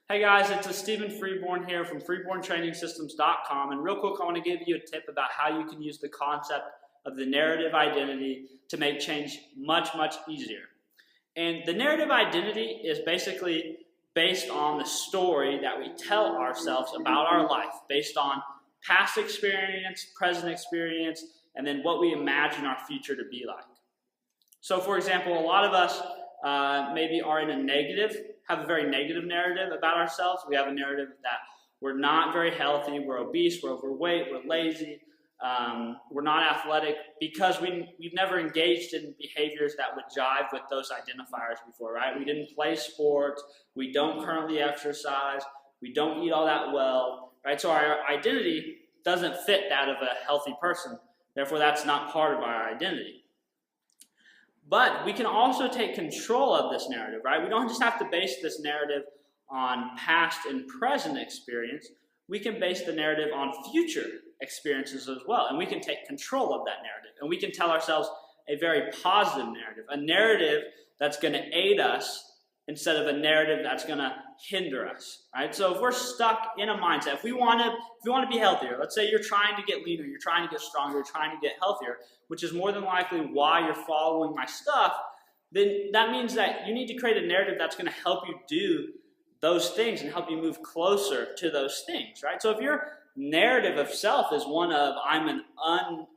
Hey guys, it's Stephen Freeborn here from freeborntrainingsystems.com, and real quick I want to give you a tip about how you can use the concept of the narrative identity to make change much easier. And the narrative identity is basically based on the story that we tell ourselves about our life, based on past experience, present experience, and then what we imagine our future to be like. So for example, a lot of us maybe are in have a very negative narrative about ourselves. We have a narrative that we're not very healthy, we're obese, we're overweight, we're lazy, we're not athletic, because we've never engaged in behaviors that would jive with those identifiers before, right? We didn't play sports, we don't currently exercise, we don't eat all that well, right? So our identity doesn't fit that of a healthy person. Therefore, that's not part of our identity. But we can also take control of this narrative, right? We don't just have to base this narrative on past and present experience. We can base the narrative on future experiences as well, and we can take control of that narrative. And we can tell ourselves a very positive narrative, a narrative that's going to aid us instead of a narrative that's going to hinder us, right? So if we're stuck in a mindset, if we want to be healthier, let's say you're trying to get leaner, you're trying to get stronger, you're trying to get healthier, which is more than likely why you're following my stuff, then that means that you need to create a narrative that's going to help you do those things and help you move closer to those things, right? So if your narrative of self is one of I'm an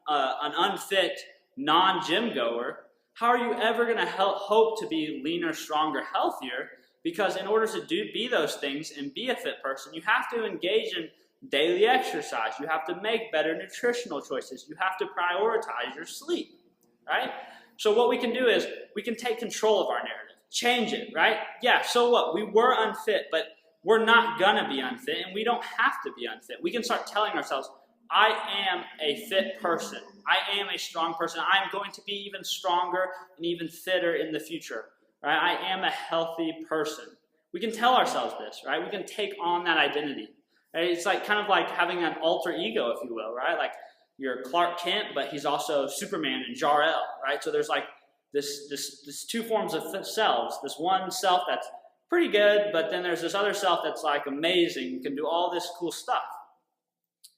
unfit, non-gym goer, how are you ever going to hope to be leaner, stronger, healthier? Because in order to be those things and be a fit person, you have to engage in daily exercise. You have to make better nutritional choices. You have to prioritize your sleep, right? So what we can do is we can take control of our narrative, change it, right? Yeah, so what? We were unfit, but we're not going to be unfit, and we don't have to be unfit. We can start telling ourselves, I am a fit person. I am a strong person. I am going to be even stronger and even fitter in the future. Right? I am a healthy person. We can tell ourselves this, right? We can take on that identity. Right? It's like kind of like having an alter ego, if you will, right? Like you're Clark Kent, but he's also Superman and Jor-El, right? So there's like this two forms of selves. This one self that's pretty good, but then there's this other self that's like amazing, can do all this cool stuff.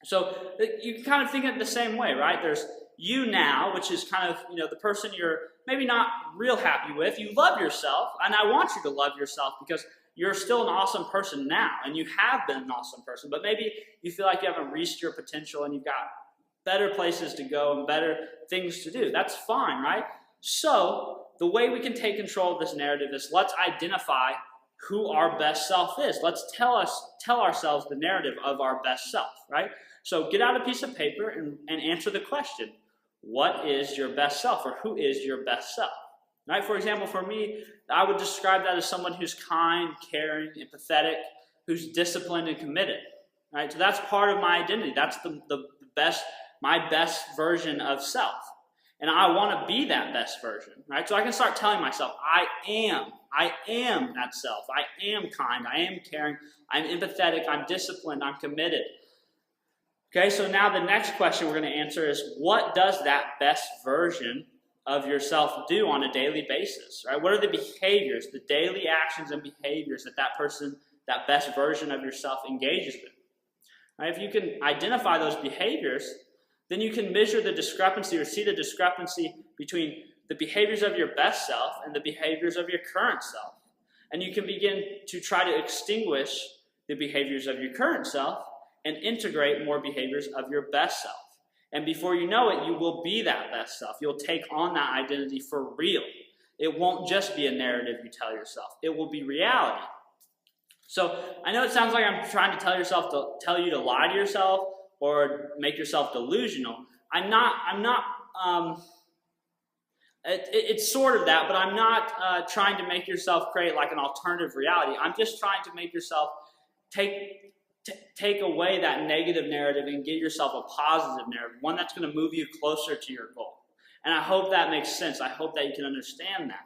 So you can kind of think of it the same way, right? There's you now, which is kind of, the person you're maybe not real happy with. You love yourself, and I want you to love yourself because you're still an awesome person now, and you have been an awesome person, but maybe you feel like you haven't reached your potential and you've got better places to go and better things to do. That's fine, right? So the way we can take control of this narrative is let's identify who our best self is. Let's tell ourselves the narrative of our best self, right? So get out a piece of paper and answer the question, what is your best self, or who is your best self? Right? For example, for me, I would describe that as someone who's kind, caring, empathetic, who's disciplined and committed. Right? So that's part of my identity. That's my best version of self. And I want to be that best version. Right? So I can start telling myself, I am that self. I am kind. I am caring. I'm empathetic. I'm disciplined. I'm committed. Okay, so now the next question we're going to answer is, what does that best version of yourself do on a daily basis? Right? What are the behaviors, the daily actions and behaviors that best version of yourself engages with? Right? If you can identify those behaviors, then you can measure the discrepancy or see the discrepancy between the behaviors of your best self and the behaviors of your current self. And you can begin to try to extinguish the behaviors of your current self and integrate more behaviors of your best self. And before you know it, you will be that best self. You'll take on that identity for real. It won't just be a narrative you tell yourself. It will be reality. So I know it sounds like I'm trying to tell you to lie to yourself or make yourself delusional. It's sort of that, but I'm not trying to make yourself create like an alternative reality. I'm just trying to make yourself take away that negative narrative and give yourself a positive narrative, one that's going to move you closer to your goal. And I hope that makes sense. I hope that you can understand that.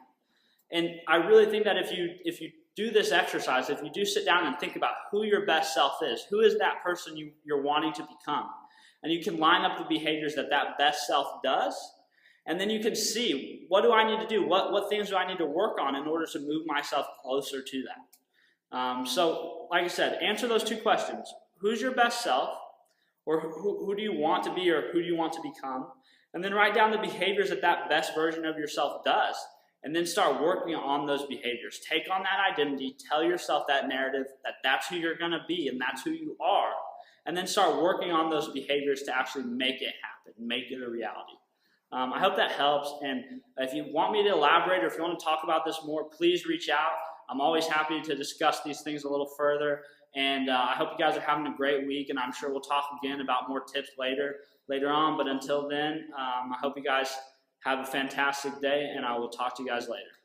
And I really think that if you do this exercise, if you do sit down and think about who your best self is, who is that person you're wanting to become, and you can line up the behaviors that best self does, and then you can see, what do I need to do? What things do I need to work on in order to move myself closer to that? So like I said, answer those two questions. Who's your best self? Or who do you want to be, or who do you want to become? And then write down the behaviors that that best version of yourself does. And then start working on those behaviors. Take on that identity. Tell yourself that narrative that that's who you're going to be and that's who you are. And then start working on those behaviors to actually make it happen, make it a reality. I hope that helps. And if you want me to elaborate or if you want to talk about this more, please reach out. I'm always happy to discuss these things a little further. And I hope you guys are having a great week. And I'm sure we'll talk again about more tips later on. But until then, I hope you guys have a fantastic day, and I will talk to you guys later.